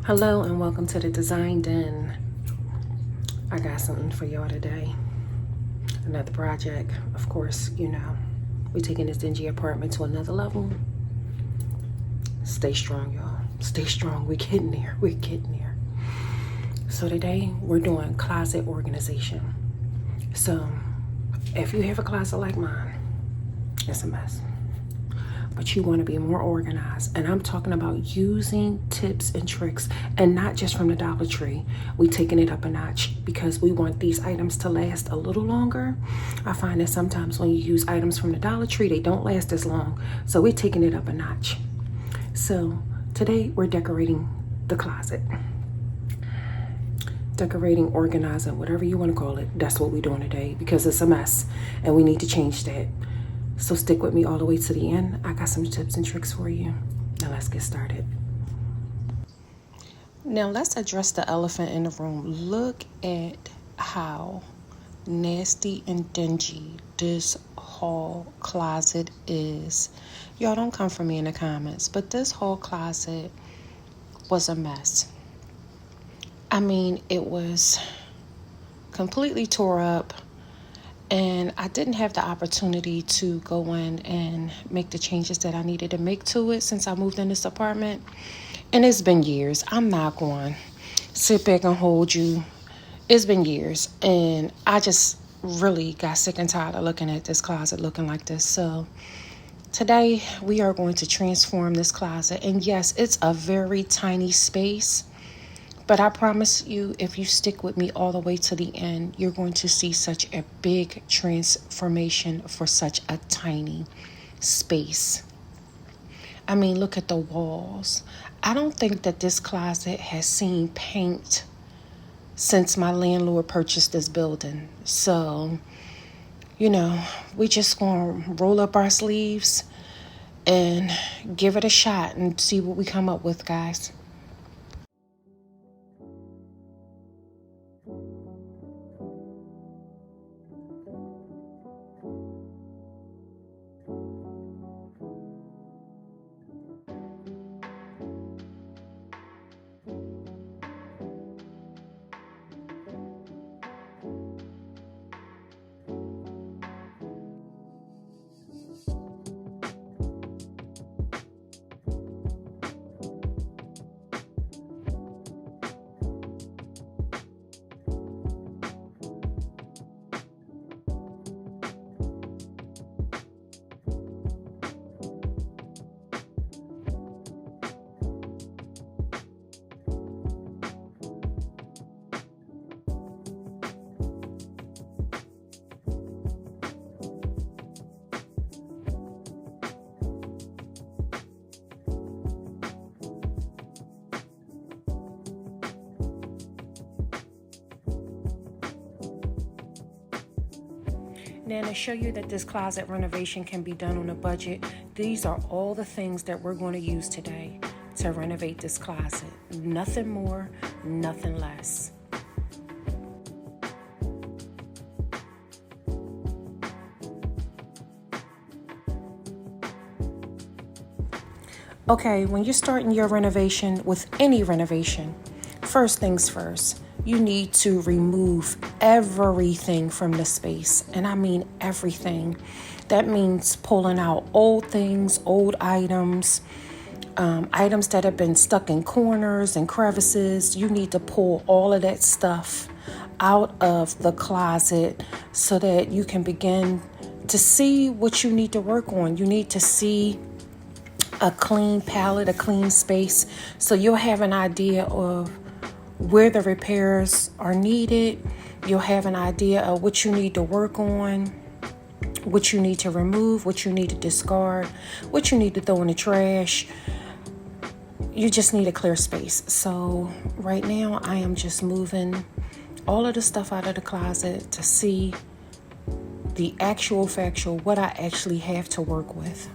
Hello and welcome to the Design Den. I got something for y'all today. Another project. Of course, we're taking this dingy apartment to another level. Stay strong, y'all. Stay strong. We're getting there. We're getting there. So today we're doing closet organization. So if you have a closet like mine, it's a mess. But you want to be more organized. And I'm talking about using tips and tricks, and not just from the Dollar Tree. We're taking it up a notch because we want these items to last a little longer. I find that sometimes when you use items from the Dollar Tree, they don't last as long. So we're taking it up a notch. So today we're decorating the closet. Decorating, organizing, whatever you want to call it. That's what we're doing today because it's a mess and we need to change that. So stick with me all the way to the end. I got some tips and tricks for you. Now let's get started. Now let's address the elephant in the room. Look at how nasty and dingy this hall closet is. Y'all don't come for me in the comments, but this hall closet was a mess. I mean, it was completely tore up. And I didn't have the opportunity to go in and make the changes that I needed to make to it since I moved in this apartment. And it's been years. I'm not going to sit back and hold you. It's been years. And I just really got sick and tired of looking at this closet looking like this. So today we are going to transform this closet. And yes, it's a very tiny space. But I promise you, if you stick with me all the way to the end, you're going to see such a big transformation for such a tiny space. I mean, look at the walls. I don't think that this closet has seen paint since my landlord purchased this building. So, we just going to roll up our sleeves and give it a shot and see what we come up with, guys. Now, to show you that this closet renovation can be done on a budget, these are all the things that we're going to use today to renovate this closet. Nothing more, nothing less. Okay, when you're starting your renovation with any renovation, first things first, you need to remove everything from the space. And I mean everything. That means pulling out old things, old items, items that have been stuck in corners and crevices. You need to pull all of that stuff out of the closet so that you can begin to see what you need to work on. You need to see a clean palette, a clean space, so you'll have an idea of where the repairs are needed. You'll have an idea of what you need to work on, what you need to remove, what you need to discard, what you need to throw in the trash. You just need a clear space. So right now I am just moving all of the stuff out of the closet to see the actual factual, what I actually have to work with.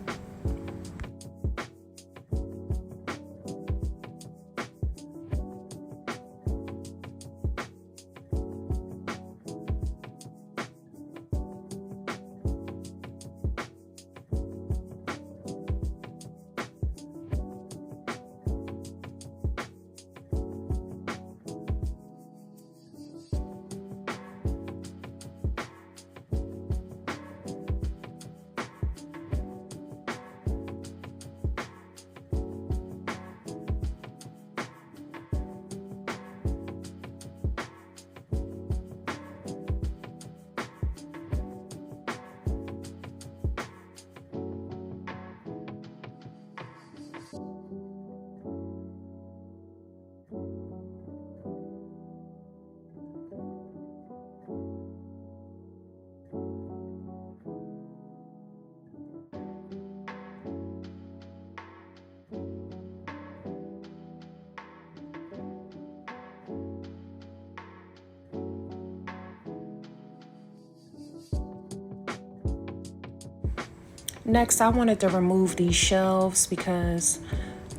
Next, I wanted to remove these shelves because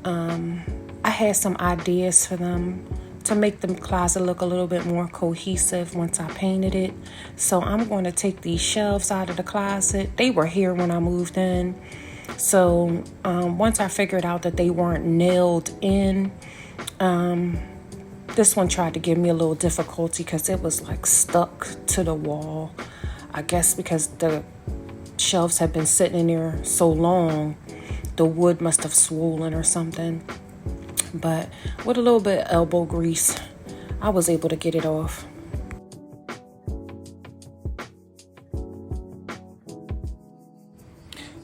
I had some ideas for them to make the closet look a little bit more cohesive once I painted it. So I'm going to take these shelves out of the closet. They were here when I moved in. So once I figured out that they weren't nailed in, this one tried to give me a little difficulty because it was like stuck to the wall. I guess because the shelves had been sitting in there so long, the wood must have swollen or something. But with a little bit of elbow grease, I was able to get it off.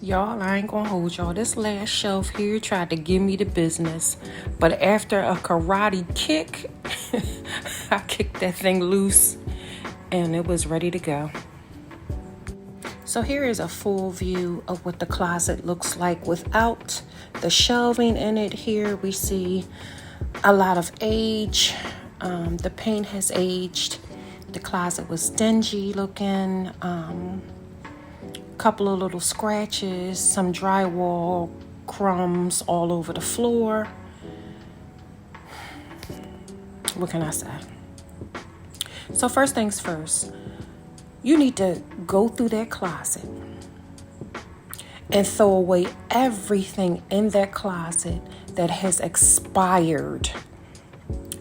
Y'all, I ain't gonna hold y'all. This last shelf here tried to give me the business. But after a karate kick, I kicked that thing loose and it was ready to go. So here is a full view of what the closet looks like without the shelving in it. Here we see a lot of age. The paint has aged. The closet was dingy looking. Couple of little scratches, some drywall crumbs all over the floor. What can I say? So first things first, you need to go through that closet and throw away everything in that closet that has expired.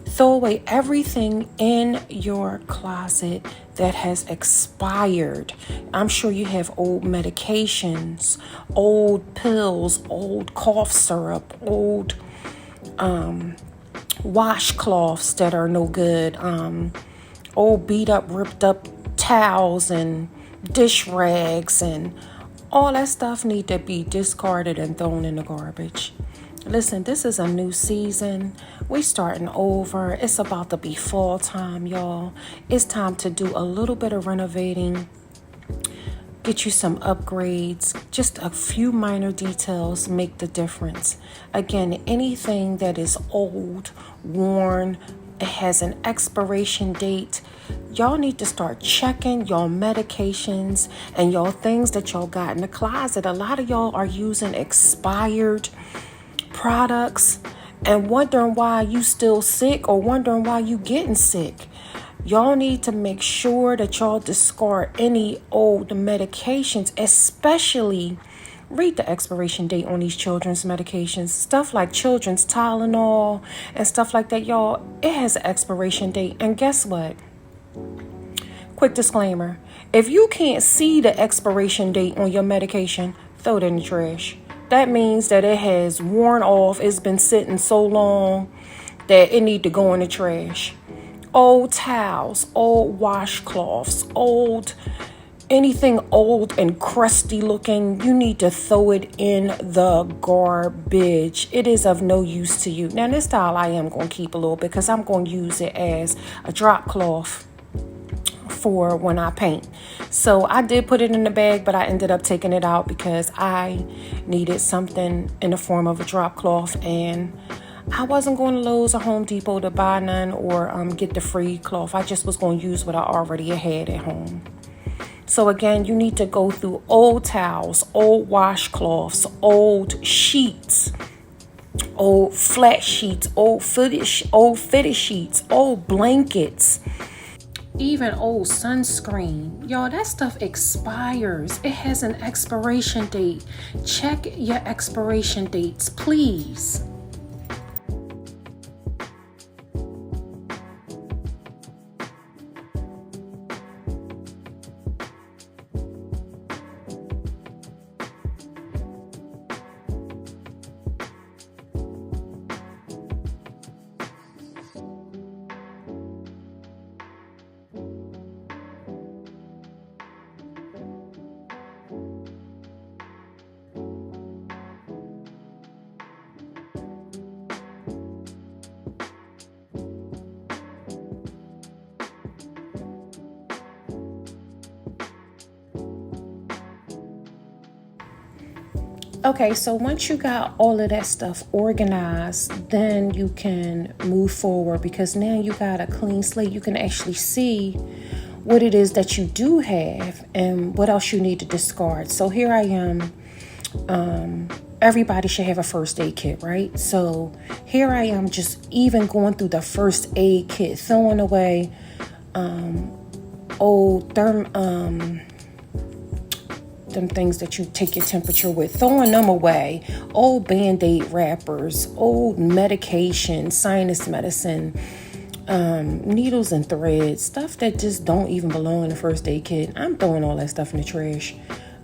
Throw away everything in your closet that has expired. I'm sure you have old medications, old pills, old cough syrup, old washcloths that are no good, old beat up, ripped up towels and dish rags, and all that stuff need to be discarded and thrown in the garbage. Listen, this is a new season. We starting over. It's about to be fall time, y'all. It's time to do a little bit of renovating. Get you some upgrades. Just a few minor details make the difference. Again, anything that is old, worn, it has an expiration date. Y'all need to start checking y'all medications and y'all things that y'all got in the closet. A lot of y'all are using expired products and wondering why you still sick or wondering why you getting sick. Y'all need to make sure that y'all discard any old medications, especially read the expiration date on these children's medications. Stuff like children's Tylenol and stuff like that, y'all, it has an expiration date. And guess what? Quick disclaimer. If you can't see the expiration date on your medication, throw it in the trash. That means that it has worn off. It's been sitting so long that it need to go in the trash. Old towels, old washcloths, anything old and crusty looking, you need to throw it in the garbage. It is of no use to you. Now, this towel I am going to keep a little bit because I'm going to use it as a drop cloth for when I paint. So I did put it in the bag, but I ended up taking it out because I needed something in the form of a drop cloth, and I wasn't going to Lowe's or Home Depot to buy none or get the free cloth. I just was going to use what I already had at home. So again, you need to go through old towels, old washcloths, old sheets, old flat sheets, old fitted sheets, old blankets, even old sunscreen. Y'all, that stuff expires. It has an expiration date. Check your expiration dates, please. Okay, so once you got all of that stuff organized, then you can move forward because now you got a clean slate. You can actually see what it is that you do have and what else you need to discard. So here I am everybody should have a first aid kit, right? So here I am just even going through the first aid kit, throwing away old them things that you take your temperature with, throwing them away, old Band-Aid wrappers, old medication, sinus medicine, needles and threads, stuff that just don't even belong in the first aid kit. I'm throwing all that stuff in the trash.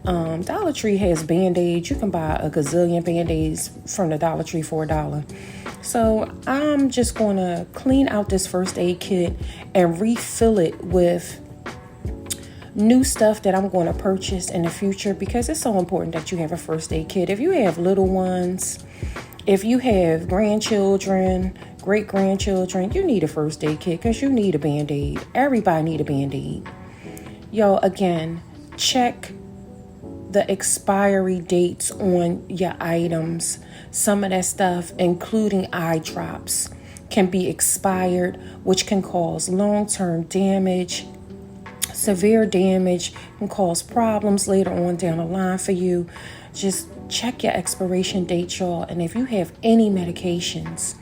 Dollar Tree has Band-Aids. You can buy a gazillion Band-Aids from the Dollar Tree for $1. So I'm just going to clean out this first aid kit and refill it with new stuff that I'm going to purchase in the future, because it's so important that you have a first aid kit. If you have little ones, if you have grandchildren, great-grandchildren, you need a first aid kit, because you need a Band-Aid. Everybody need a Band-Aid. Yo, again, check the expiry dates on your items. Some of that stuff, including eye drops, can be expired, which can cause long-term damage. Severe damage can cause problems later on down the line for you. Just check your expiration date, y'all. And if you have any medications,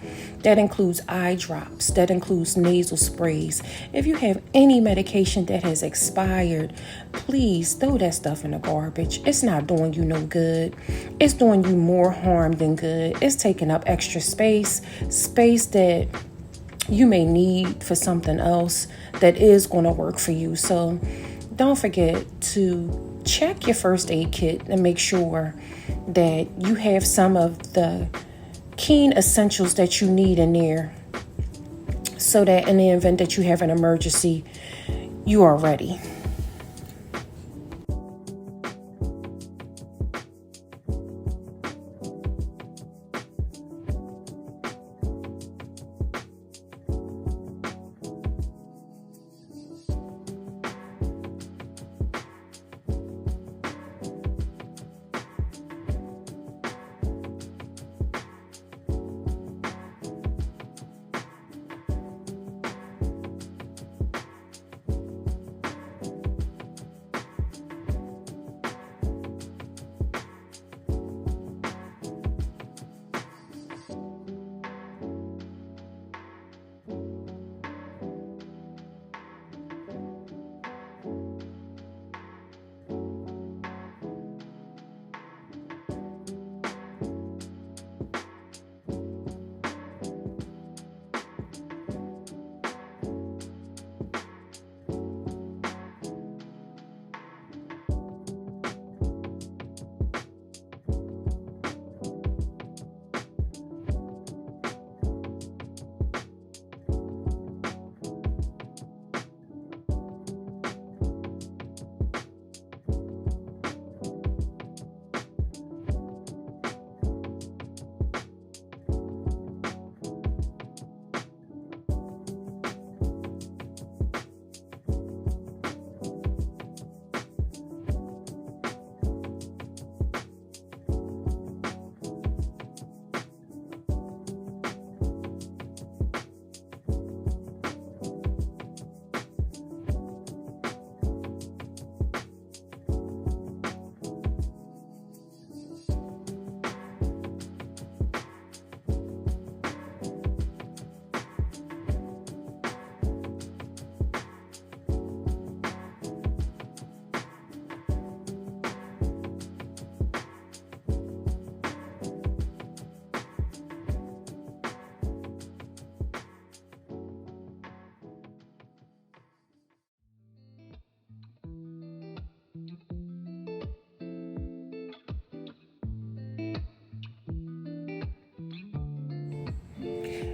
that includes eye drops, that includes nasal sprays. If you have any medication that has expired, please throw that stuff in the garbage. It's not doing you no good. It's doing you more harm than good. It's taking up extra space that you may need for something else that is going to work for you. So don't forget to check your first aid kit and make sure that you have some of the keen essentials that you need in there, so that in the event that you have an emergency, you are ready.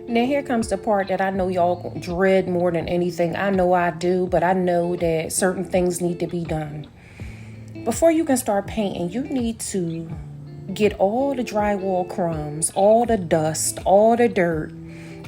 Now here comes the part that I know y'all dread more than anything. I know I do, but I know that certain things need to be done. Before you can start painting, you need to get all the drywall crumbs, all the dust, all the dirt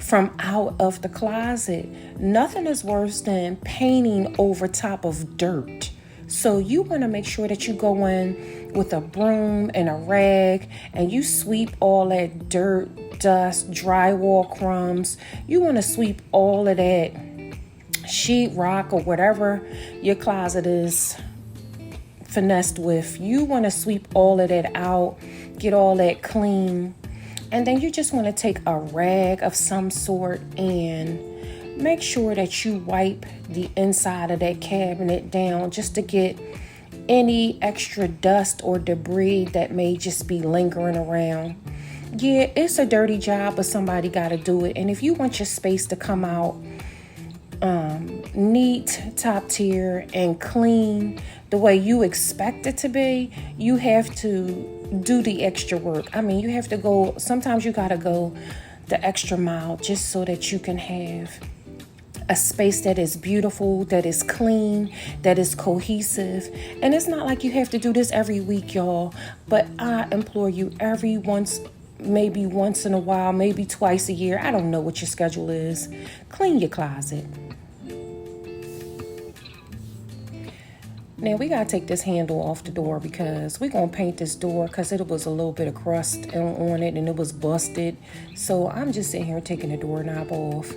from out of the closet. Nothing is worse than painting over top of dirt. So you want to make sure that you go in with a broom and a rag and you sweep all that dirt, dust, drywall crumbs. You want to sweep all of that sheetrock or whatever your closet is finessed with. You want to sweep all of that out, get all that clean, and then you just want to take a rag of some sort and make sure that you wipe the inside of that cabinet down just to get any extra dust or debris that may just be lingering around. Yeah, it's a dirty job, but somebody got to do it. And if you want your space to come out neat, top tier, and clean the way you expect it to be, you have to do the extra work. I mean, you have to go, sometimes you got to go the extra mile just so that you can have a space that is beautiful, that is clean, that is cohesive. And it's not like you have to do this every week, y'all, but I implore you, maybe once in a while, maybe twice a year, I don't know what your schedule is, clean your closet. Now we gotta take this handle off the door because we're gonna paint this door because it was a little bit of crust on it and it was busted. So I'm just sitting here taking the doorknob off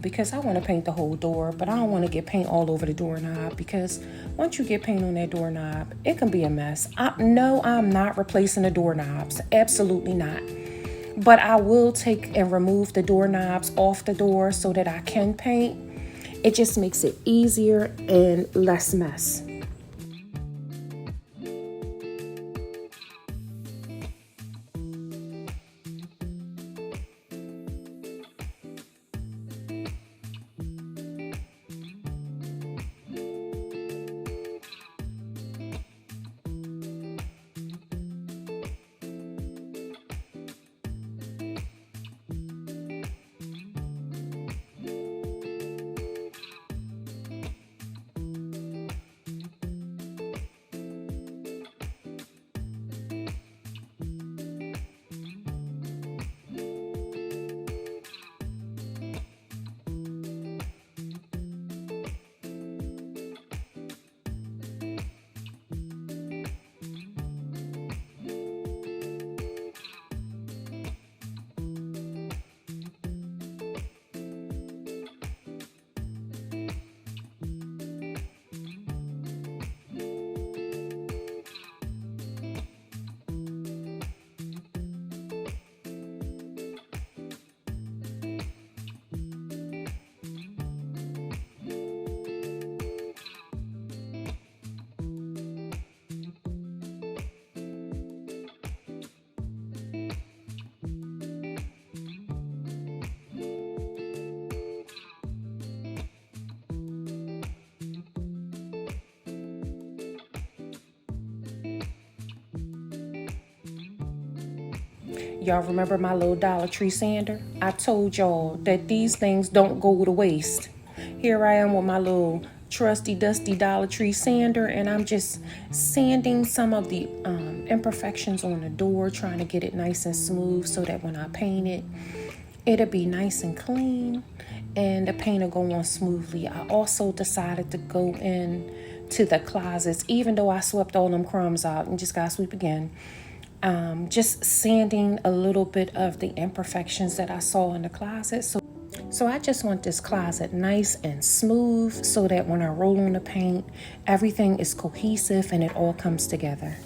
because I want to paint the whole door, but I don't want to get paint all over the doorknob because once you get paint on that doorknob, it can be a mess. No, I'm not replacing the doorknobs. Absolutely not. But I will take and remove the doorknobs off the door so that I can paint. It just makes it easier and less mess. Y'all remember my little Dollar Tree sander? I told y'all that these things don't go to waste. Here I am with my little trusty dusty Dollar Tree sander, and I'm just sanding some of the imperfections on the door, trying to get it nice and smooth so that when I paint it, it'll be nice and clean and the paint will go on smoothly. I also decided to go in to the closets, even though I swept all them crumbs out and just gotta sweep again. Just sanding a little bit of the imperfections that I saw in the closet. So I just want this closet nice and smooth so that when I roll on the paint, everything is cohesive and it all comes together.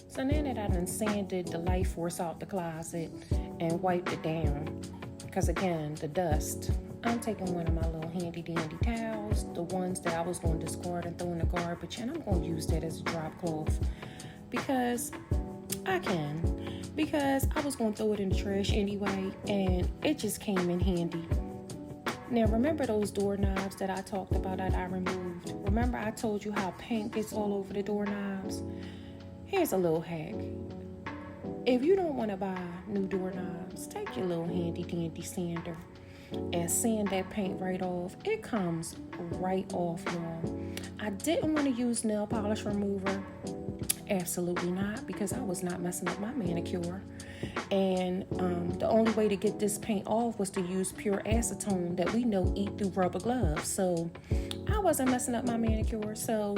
So now that I done sanded the light force out the closet and wiped it down, because again, the dust, I'm taking one of my little handy dandy towels, the ones that I was going to discard and throw in the garbage, and I'm going to use that as a drop cloth because I can. because I was going to throw it in the trash anyway, and it just came in handy. Now, remember those doorknobs that I talked about that I removed? Remember I told you how paint gets all over the doorknobs? Here's a little hack. If you don't want to buy new doorknobs, take your little handy dandy sander and sand that paint right off. It comes right off, y'all. I didn't want to use nail polish remover. Absolutely not, because I was not messing up my manicure. And the only way to get this paint off was to use pure acetone that we know eat through rubber gloves. So I wasn't messing up my manicure, so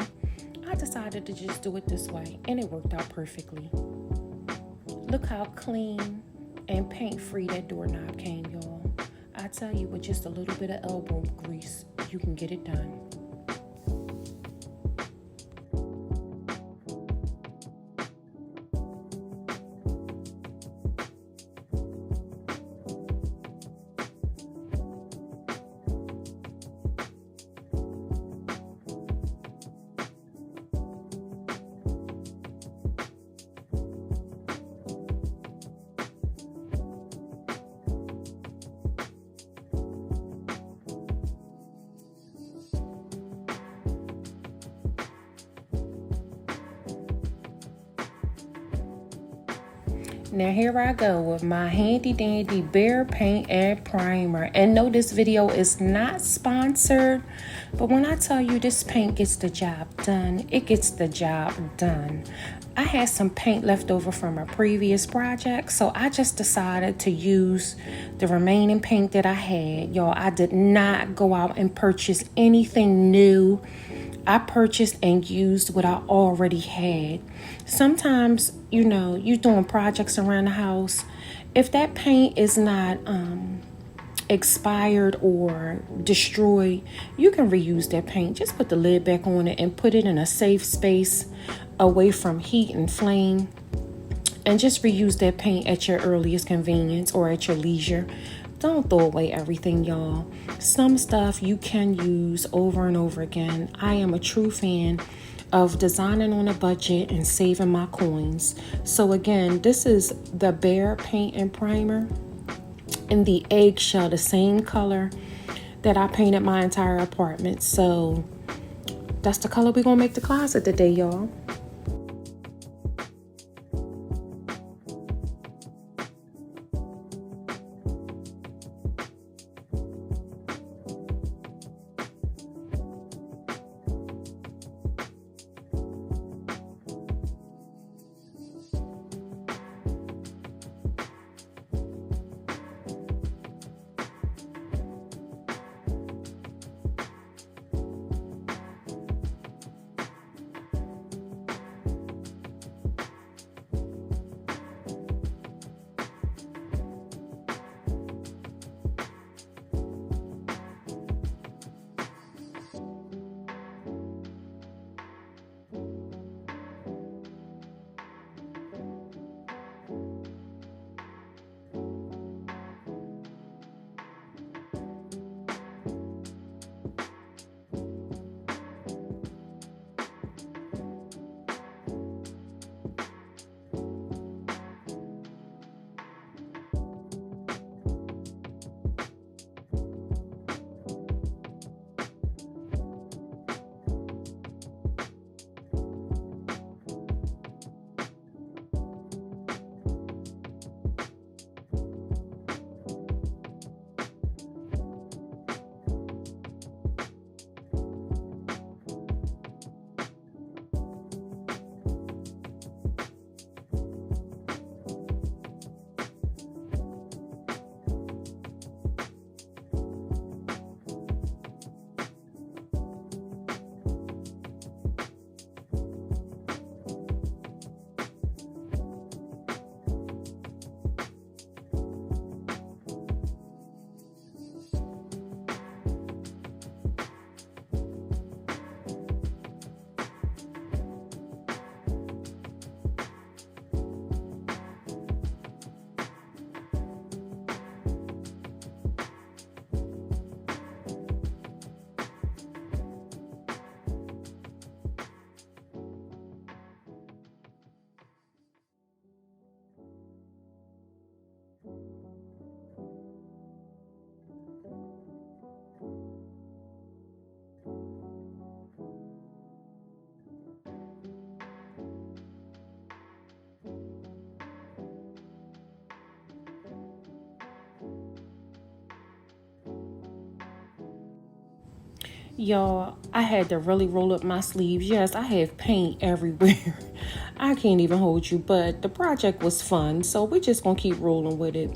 I decided to just do it this way, and it worked out perfectly. Look how clean and paint-free that doorknob came, y'all. I tell you, with just a little bit of elbow grease, you can get it done. Now here I go with my handy dandy Behr paint and primer. And no, this video is not sponsored, but when I tell you this paint gets the job done, it gets the job done. I had some paint left over from a previous project, so I just decided to use the remaining paint that I had. Y'all, I did not go out and purchase anything new. I purchased and used what I already had. Sometimes, you're doing projects around the house. If that paint is not expired or destroyed, you can reuse that paint. Just put the lid back on it and put it in a safe space away from heat and flame. And just reuse that paint at your earliest convenience or at your leisure. Don't throw away everything, y'all. Some stuff you can use over and over again. I am a true fan of designing on a budget and saving my coins. So again, this is the Behr paint and primer in the eggshell, the same color that I painted my entire apartment. So that's the color we're gonna make the closet today, y'all. Y'all, I had to really roll up my sleeves. Yes, I have paint everywhere. I can't even hold you, but the project was fun, so we're just gonna keep rolling with it.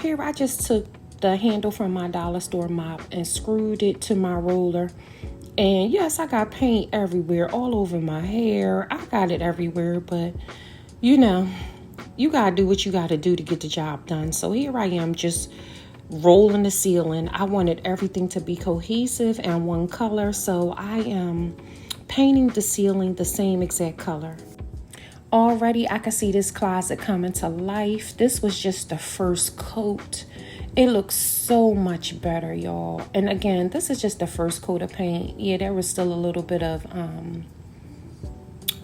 Here, I just took the handle from my dollar store mop and screwed it to my roller. And yes, I got paint everywhere, all over my hair. I got it everywhere, but you know, you gotta do what you gotta do to get the job done. So here I am, just rolling the ceiling. I wanted everything to be cohesive and one color, so I am painting the ceiling the same exact color. Already I can see this closet coming to life. This was just the first coat. It looks so much better, y'all. And again, this is just the first coat of paint. Yeah, there was still a little bit of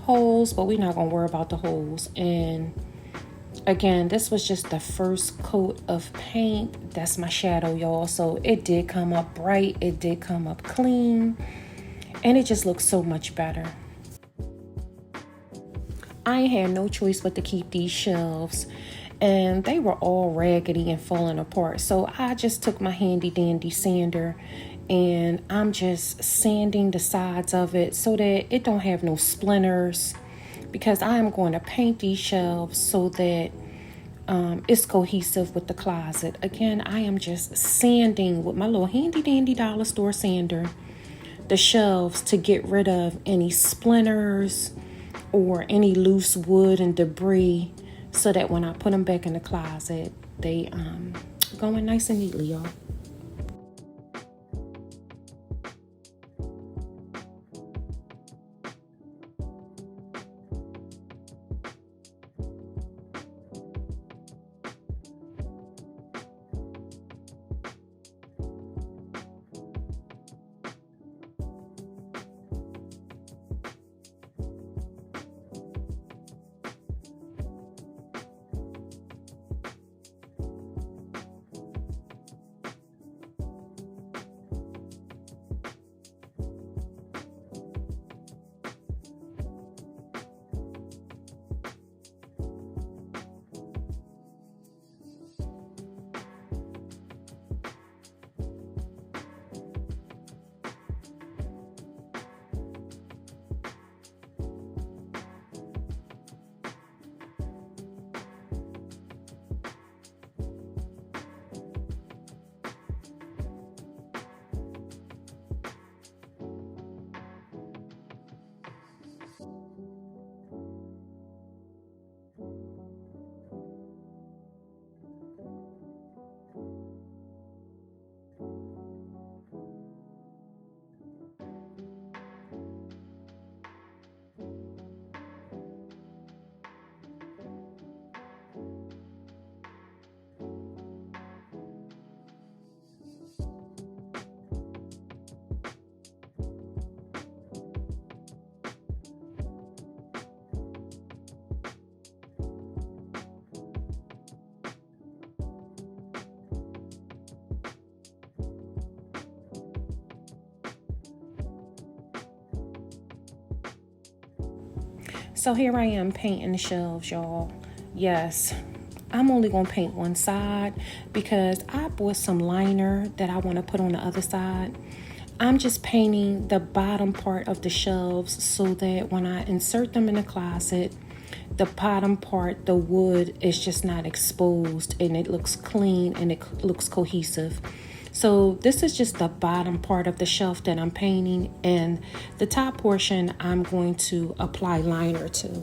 holes, but we're not gonna worry about the holes. And again, this was just the first coat of paint. That's my shadow, y'all. So it did come up bright, it did come up clean, and it just looks so much better. I had no choice but to keep these shelves, and they were all raggedy and falling apart. So I just took my handy dandy sander and I'm just sanding the sides of it so that it don't have no splinters, because I am going to paint these shelves so that it's cohesive with the closet. Again, I am just sanding with my little handy dandy dollar store sander the shelves to get rid of any splinters or any loose wood and debris, so that when I put them back in the closet, they go in nice and neatly, y'all. So here I am painting the shelves, y'all. Yes, I'm only going to paint one side because I bought some liner that I want to put on the other side. I'm just painting the bottom part of the shelves so that when I insert them in the closet, the bottom part, the wood, is just not exposed and it looks clean and it looks cohesive. So this is just the bottom part of the shelf that I'm painting, and the top portion I'm going to apply liner to.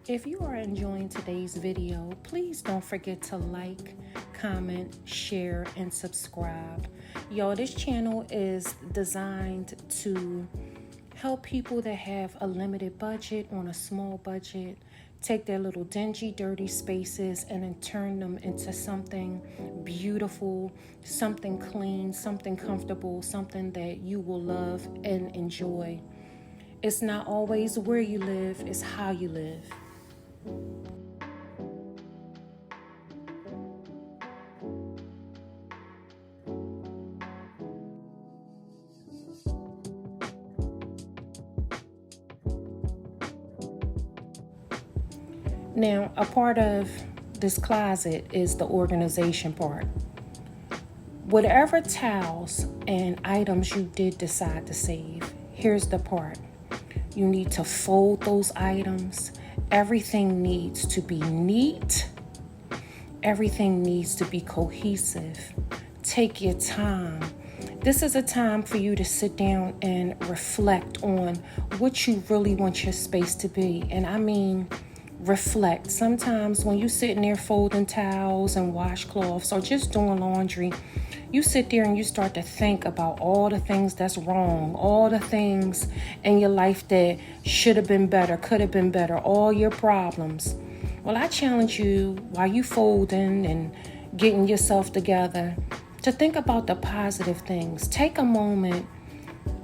If you are enjoying today's video, please don't forget to like, comment, share, and subscribe. Y'all, this channel is designed to help people that have a limited budget, on a small budget, take their little dingy, dirty spaces and then turn them into something beautiful, something clean, something comfortable, something that you will love and enjoy. It's not always where you live, it's how you live. Now, a part of this closet is the organization part. Whatever towels and items you did decide to save, here's the part. You need to fold those items. Everything needs to be neat. Everything needs to be cohesive. Take your time. This is a time for you to sit down and reflect on what you really want your space to be. And I mean, reflect. Sometimes when you're sitting there folding towels and washcloths or just doing laundry, you sit there and you start to think about all the things that's wrong, all the things in your life that should have been better, could have been better, all your problems. Well, I challenge you while you folding and getting yourself together to think about the positive things. Take a moment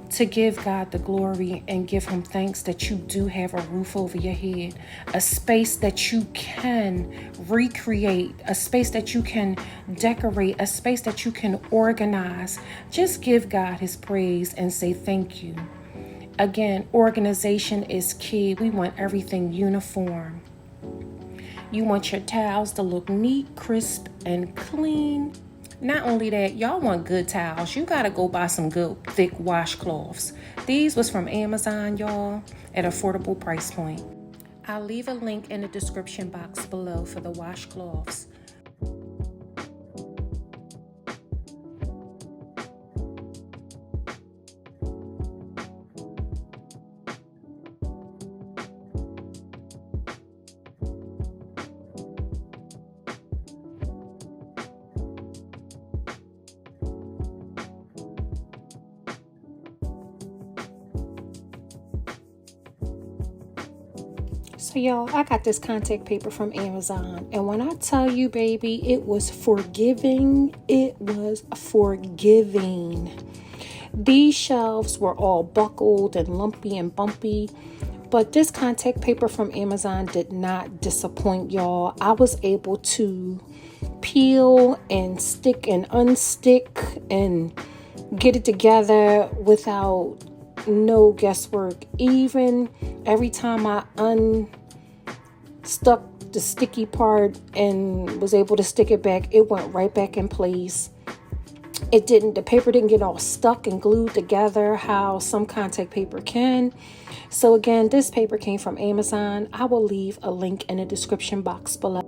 to give God the glory and give him thanks that you do have a roof over your head, a space that you can recreate, a space that you can decorate, a space that you can organize. Just give God his praise and say thank you. Again, organization is key. We want everything uniform. You want your towels to look neat, crisp, and clean. Not only that, y'all want good towels. You gotta go buy some good thick washcloths. These was from Amazon, y'all, at affordable price point. I'll leave a link in the description box below for the washcloths. So y'all, I got this contact paper from Amazon, and when I tell you, baby, it was forgiving. It was forgiving. These shelves were all buckled and lumpy and bumpy, but this contact paper from Amazon did not disappoint, y'all. I was able to peel and stick and unstick and get it together without no guesswork. Even every time I unstuck the sticky part and was able to stick it back, it went right back in place. The paper didn't get all stuck and glued together how some contact paper can. So again, this paper came from Amazon. I will leave a link in the description box below.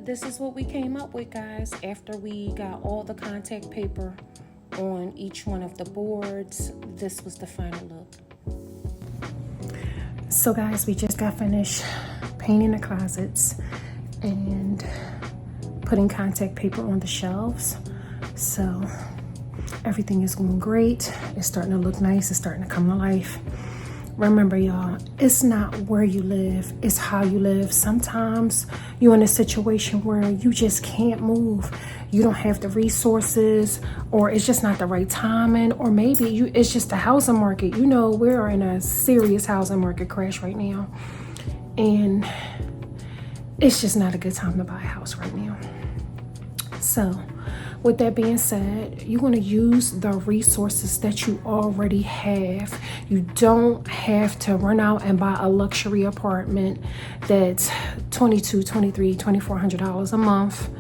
this is what we came up with, guys, after we got all the contact paper on each one of the boards. This was the final look. So guys, we just got finished painting the closets and putting contact paper on the shelves. So everything is going great. It's starting to look nice. It's starting to come to life. Remember, y'all, it's not where you live, it's how you live. Sometimes you're in a situation where you just can't move. You don't have the resources, or it's just not the right timing, or maybe it's just the housing market. You know, we're in a serious housing market crash right now, and it's just not a good time to buy a house right now. So with that being said, you want to use the resources that you already have. You don't have to run out and buy a luxury apartment that's $2,200, $2,300, $2,400 a month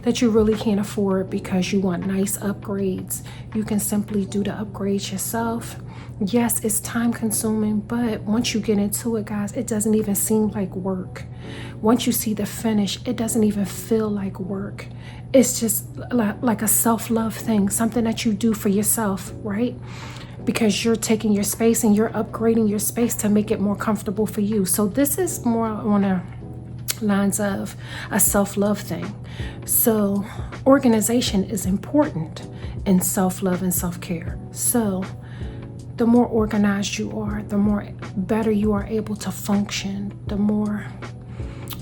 that you really can't afford because you want nice upgrades. You can simply do the upgrades yourself. Yes, it's time consuming, but once you get into it, guys, it doesn't even seem like work. Once you see the finish, it doesn't even feel like work. It's just like a self-love thing, something that you do for yourself, right? Because you're taking your space and you're upgrading your space to make it more comfortable for you. So this is more on a lines of a self-love thing. So organization is important in self-love and self-care. So the more organized you are, the more better you are able to function, the more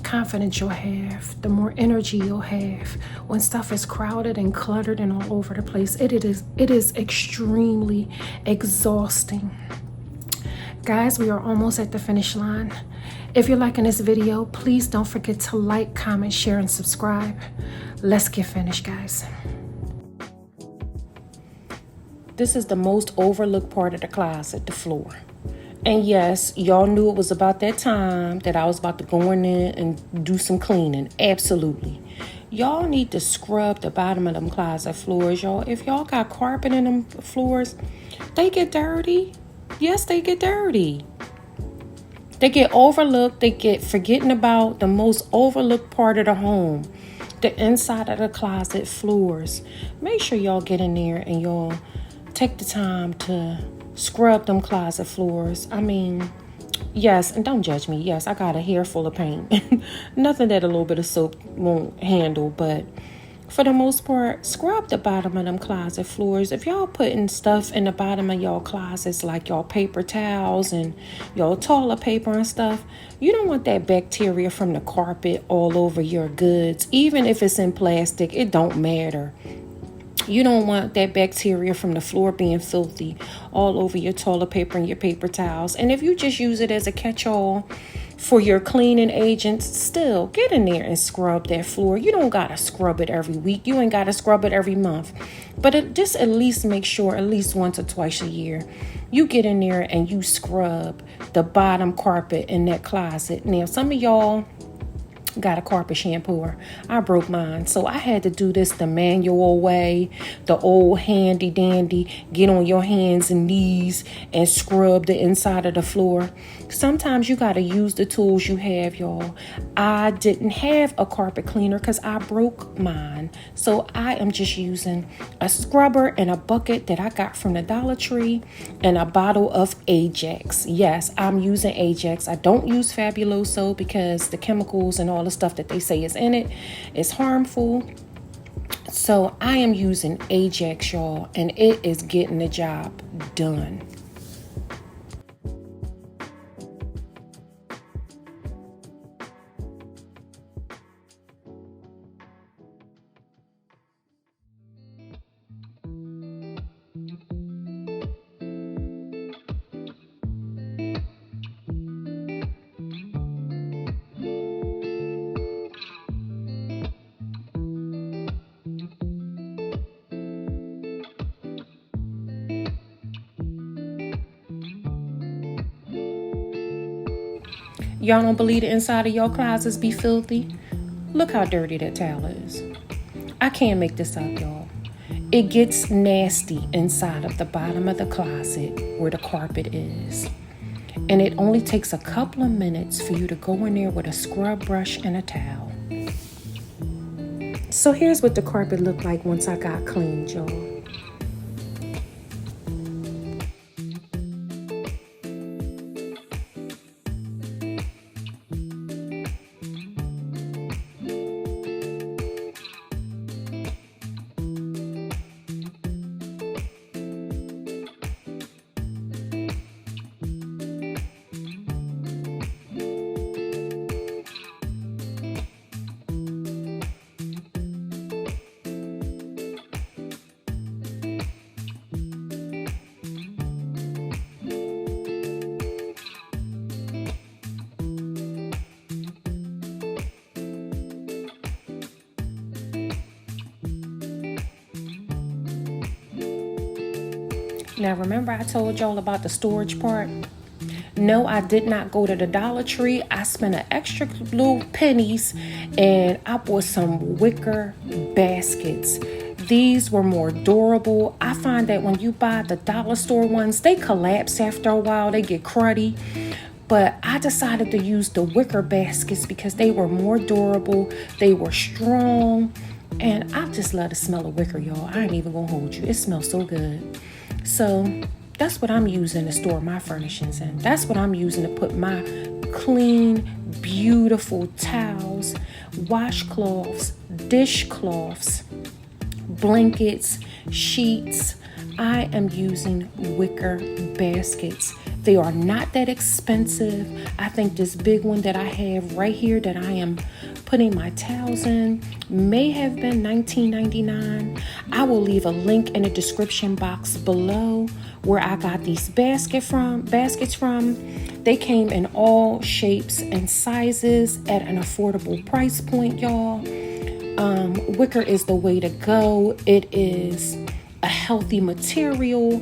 confidence you'll have, the more energy you'll have. When stuff is crowded and cluttered and all over the place, it is extremely exhausting. Guys, we are almost at the finish line. If you're liking this video, please don't forget to like, comment, share, and subscribe. Let's get finished, guys. This is the most overlooked part of the closet, the floor. And yes, y'all knew it was about that time that I was about to go in there and do some cleaning. Absolutely. Y'all need to scrub the bottom of them closet floors, y'all. If y'all got carpet in them floors, they get dirty. Yes, they get dirty. They get overlooked. They get forgetting about the most overlooked part of the home, the inside of the closet floors. Make sure y'all get in there and y'all take the time to scrub them closet floors. I mean, yes, and don't judge me. Yes, I got a hair full of paint. Nothing that a little bit of soap won't handle, but for the most part, scrub the bottom of them closet floors. If y'all putting stuff in the bottom of y'all closets, like y'all paper towels and y'all toilet paper and stuff, you don't want that bacteria from the carpet all over your goods. Even if it's in plastic, it don't matter. You don't want that bacteria from the floor being filthy all over your toilet paper and your paper towels. And if you just use it as a catch-all for your cleaning agents, still get in there and scrub that floor. You don't got to scrub it every week. You ain't got to scrub it every month. But just at least make sure at least once or twice a year you get in there and you scrub the bottom carpet in that closet. Now, some of y'all got a carpet shampooer. I broke mine, so I had to do this the manual way, the old handy dandy, get on your hands and knees and scrub the inside of the floor. Sometimes you got to use the tools you have, y'all. I didn't have a carpet cleaner because I broke mine, so I am just using a scrubber and a bucket that I got from the Dollar Tree and a bottle of Ajax. Yes, I'm using Ajax. I don't use Fabuloso because the chemicals and all the stuff that they say is in it is harmful. So I am using Ajax, y'all, and it is getting the job done. Y'all don't believe the inside of your closets be filthy? Look how dirty that towel is. I can't make this up, y'all. It gets nasty inside of the bottom of the closet where the carpet is. And it only takes a couple of minutes for you to go in there with a scrub brush and a towel. So here's what the carpet looked like once I got cleaned, y'all. Now remember I told y'all about the storage part? No, I did not go to the Dollar Tree. I spent an extra little pennies and I bought some wicker baskets. These were more durable. I find that when you buy the dollar store ones, they collapse after a while. They get cruddy. But I decided to use the wicker baskets because they were more durable. They were strong. And I just love the smell of wicker, y'all. I ain't even gonna hold you. It smells so good. So that's what I'm using to store my furnishings in. That's what I'm using to put my clean, beautiful towels, washcloths, dishcloths, blankets, sheets. I am using wicker baskets. They are not that expensive. I think this big one that I have right here that I am putting my towels in may have been $19.99. I will leave a link in the description box below where I got these baskets from. They came in all shapes and sizes at an affordable price point, y'all. Wicker is the way to go. It is a healthy material,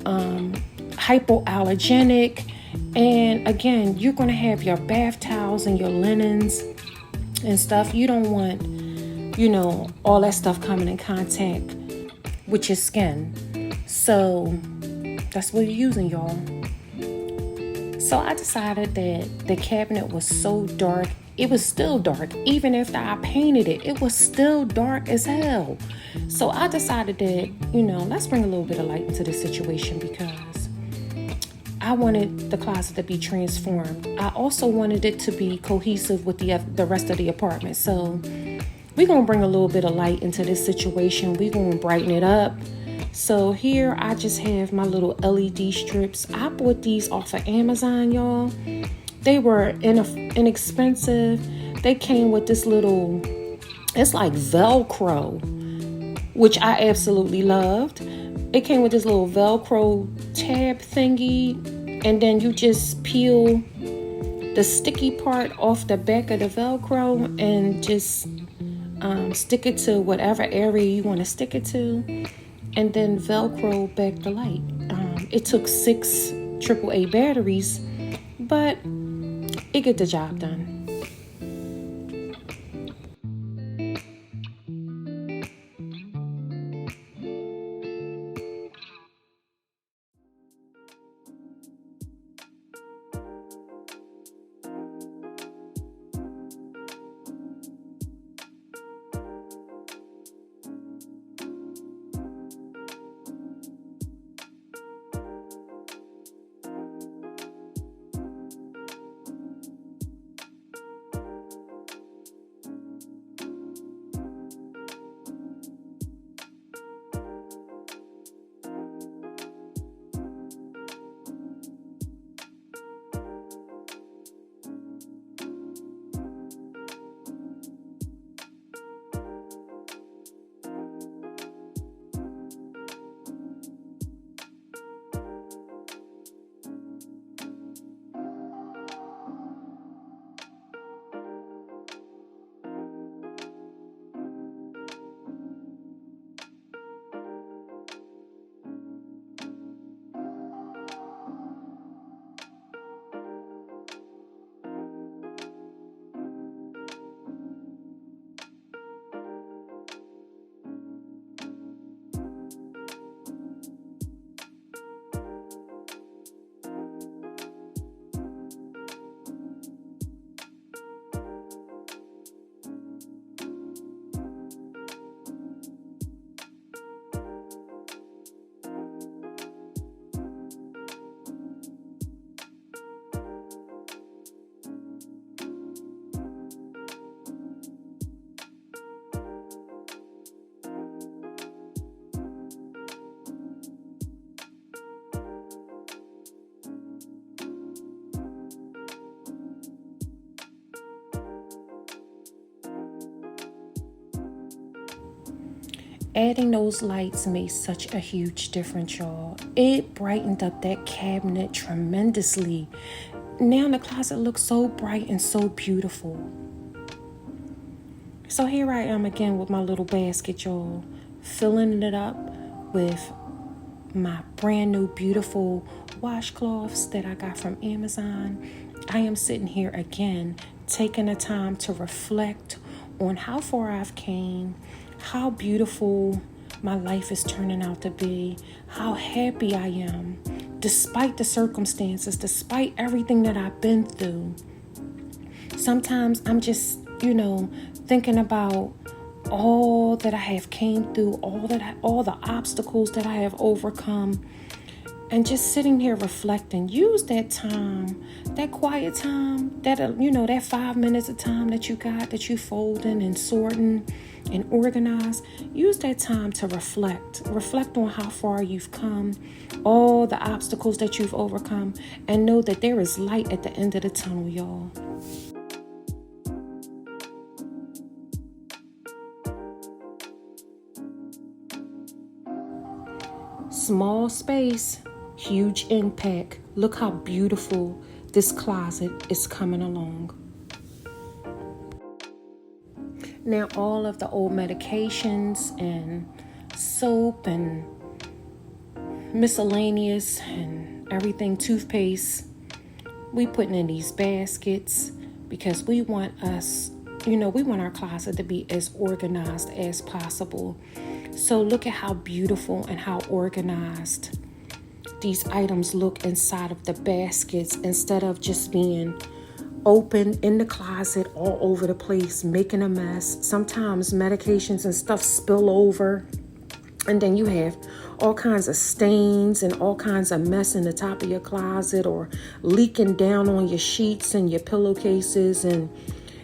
hypoallergenic, and again, you're going to have your bath towels and your linens and stuff. You don't want, all that stuff coming in contact with your skin. So that's what you're using, y'all. So I decided that the cabinet was so dark. It was still dark. Even after I painted it, it was still dark as hell. So I decided that, let's bring a little bit of light into this situation because I wanted the closet to be transformed. I also wanted it to be cohesive with the rest of the apartment. So we're going to bring a little bit of light into this situation. We're going to brighten it up. So here I just have my little LED strips. I bought these off of Amazon, y'all. They were inexpensive. They came with this little, it's like Velcro, which I absolutely loved. It came with this little Velcro tab thingy, and then you just peel the sticky part off the back of the Velcro and just stick it to whatever area you want to stick it to, and then Velcro back the light. It took 6 AAA batteries, but it get the job done. Adding those lights made such a huge difference, y'all. It brightened up that cabinet tremendously. Now the closet looks so bright and so beautiful. So here I am again with my little basket, y'all, filling it up with my brand new beautiful washcloths that I got from Amazon. I am sitting here again, taking the time to reflect on how far I've came, how beautiful my life is turning out to be, how happy I am, despite the circumstances, despite everything that I've been through. Sometimes I'm just, thinking about all that I have came through, all the obstacles that I have overcome, and just sitting here reflecting. Use that time, that quiet time, that 5 minutes of time that you got, that you folding and sorting and organize. Use that time to reflect on how far you've come, all the obstacles that you've overcome, and know that there is light at the end of the tunnel, y'all. Small space, huge impact. Look how beautiful this closet is coming along. Now all of the old medications and soap and miscellaneous and everything, toothpaste, we putting in these baskets because we want our closet to be as organized as possible. So look at how beautiful and how organized these items look inside of the baskets, instead of just being open in the closet all over the place, making a mess. Sometimes medications and stuff spill over, and then you have all kinds of stains and all kinds of mess in the top of your closet, or leaking down on your sheets and your pillowcases. And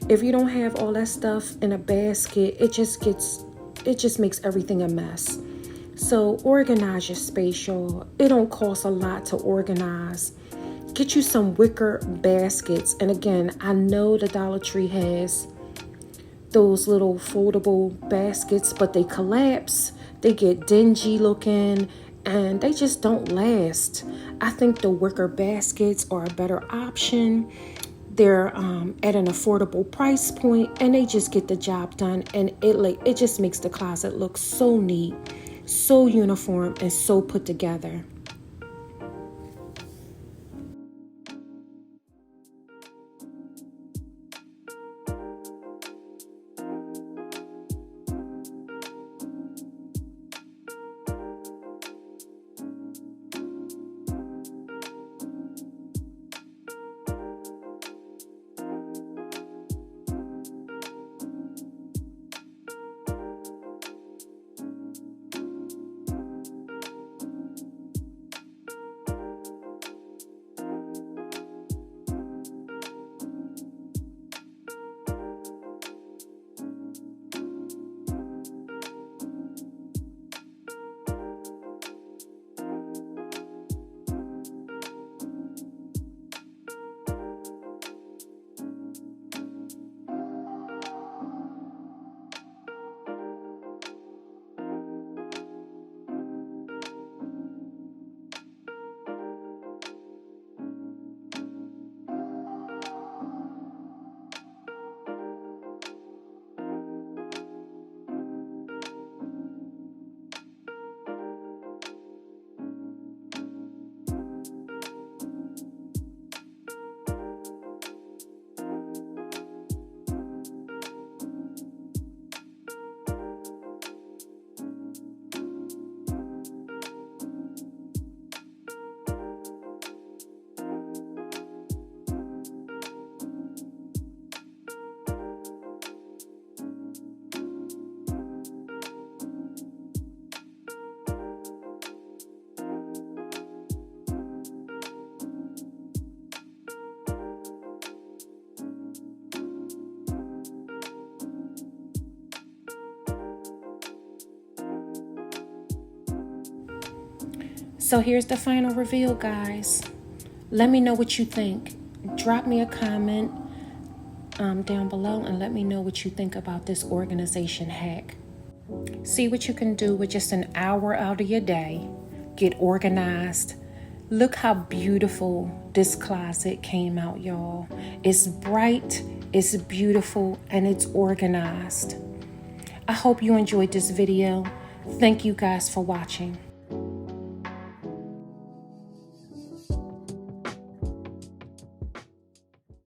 if you don't have all that stuff in a basket, it just makes everything a mess. So organize your space, y'all. It don't cost a lot to organize. Get you some wicker baskets. And again, I know the Dollar Tree has those little foldable baskets, but they collapse. They get dingy looking and they just don't last. I think the wicker baskets are a better option. They're at an affordable price point, and they just get the job done. And it just makes the closet look so neat, so uniform, and so put together. So here's the final reveal, guys. Let me know what you think. Drop me a comment down below and let me know what you think about this organization hack. See what you can do with just an hour out of your day. Get organized. Look how beautiful this closet came out, y'all. It's bright, it's beautiful, and it's organized. I hope you enjoyed this video. Thank you guys for watching.